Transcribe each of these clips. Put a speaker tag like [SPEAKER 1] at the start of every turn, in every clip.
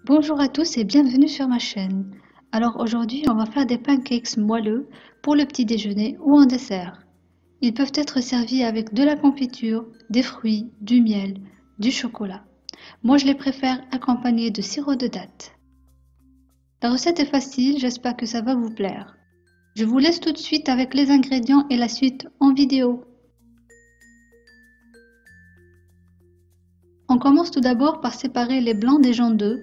[SPEAKER 1] Bonjour à tous et bienvenue sur ma chaîne. Alors aujourd'hui, on va faire des pancakes moelleux pour le petit déjeuner ou en dessert. Ils peuvent être servis avec de la confiture, des fruits, du miel, du chocolat. Moi, je les préfère accompagnés de sirop de date. La recette est facile, j'espère que ça va vous plaire. Je vous laisse tout de suite avec les ingrédients et la suite en vidéo. On commence tout d'abord par séparer les blancs des jaunes d'œufs.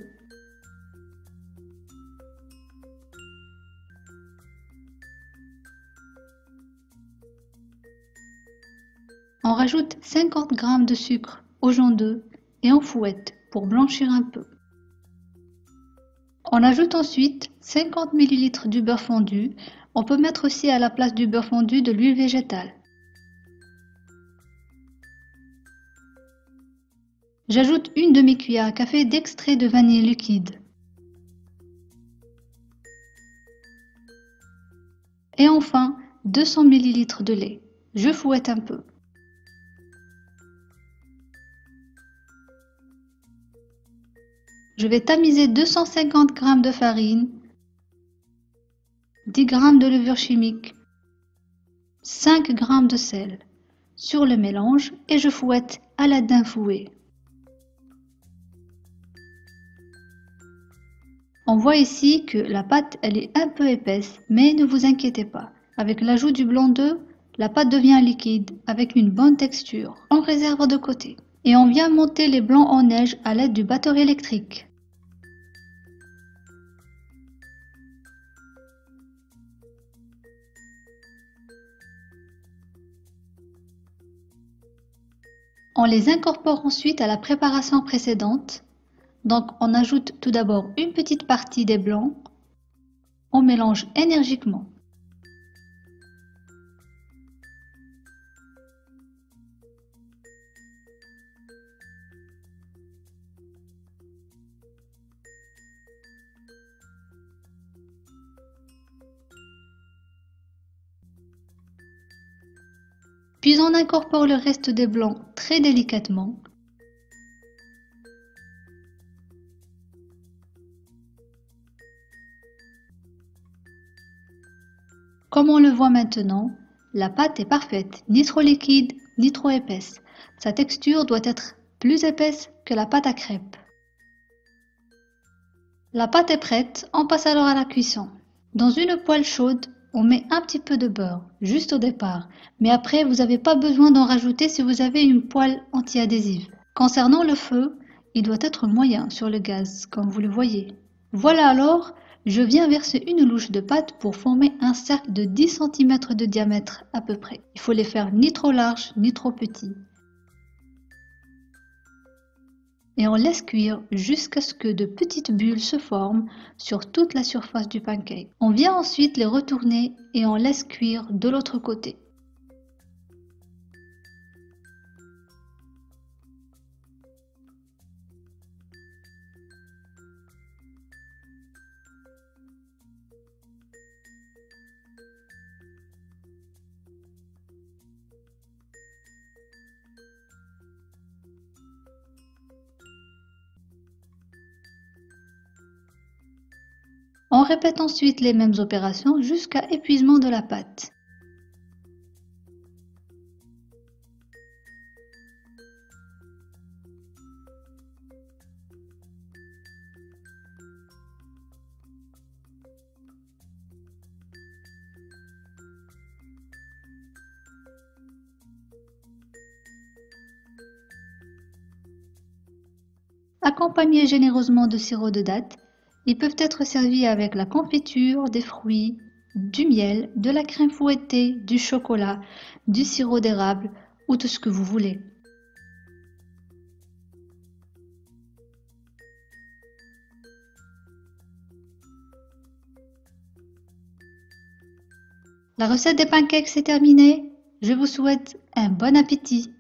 [SPEAKER 1] On rajoute 50 g de sucre au jaune d'œuf et on fouette pour blanchir un peu. On ajoute ensuite 50 ml du beurre fondu. On peut mettre aussi à la place du beurre fondu de l'huile végétale. J'ajoute une demi-cuillère à café d'extrait de vanille liquide. Et enfin 200 ml de lait. Je fouette un peu. Je vais tamiser 250 g de farine, 10 g de levure chimique, 5 g de sel sur le mélange et je fouette à l'aide d'un fouet. On voit ici que la pâte elle est un peu épaisse, mais ne vous inquiétez pas. Avec l'ajout du blanc d'œuf, la pâte devient liquide avec une bonne texture. On réserve de côté. Et on vient monter les blancs en neige à l'aide du batteur électrique. On les incorpore ensuite à la préparation précédente. Donc on ajoute tout d'abord une petite partie des blancs. On mélange énergiquement. Puis on incorpore le reste des blancs très délicatement. Comme on le voit maintenant, la pâte est parfaite, ni trop liquide, ni trop épaisse. Sa texture doit être plus épaisse que la pâte à crêpes. La pâte est prête, on passe alors à la cuisson. Dans une poêle chaude, on met un petit peu de beurre, juste au départ, mais après vous n'avez pas besoin d'en rajouter si vous avez une poêle anti-adhésive. Concernant le feu, il doit être moyen sur le gaz, comme vous le voyez. Voilà alors, je viens verser une louche de pâte pour former un cercle de 10 cm de diamètre à peu près. Il faut les faire ni trop larges ni trop petits. Et on laisse cuire jusqu'à ce que de petites bulles se forment sur toute la surface du pancake. On vient ensuite les retourner et on laisse cuire de l'autre côté. On répète ensuite les mêmes opérations jusqu'à épuisement de la pâte. Accompagnés généreusement de sirop de date, ils peuvent être servis avec la confiture, des fruits, du miel, de la crème fouettée, du chocolat, du sirop d'érable ou tout ce que vous voulez. La recette des pancakes est terminée. Je vous souhaite un bon appétit.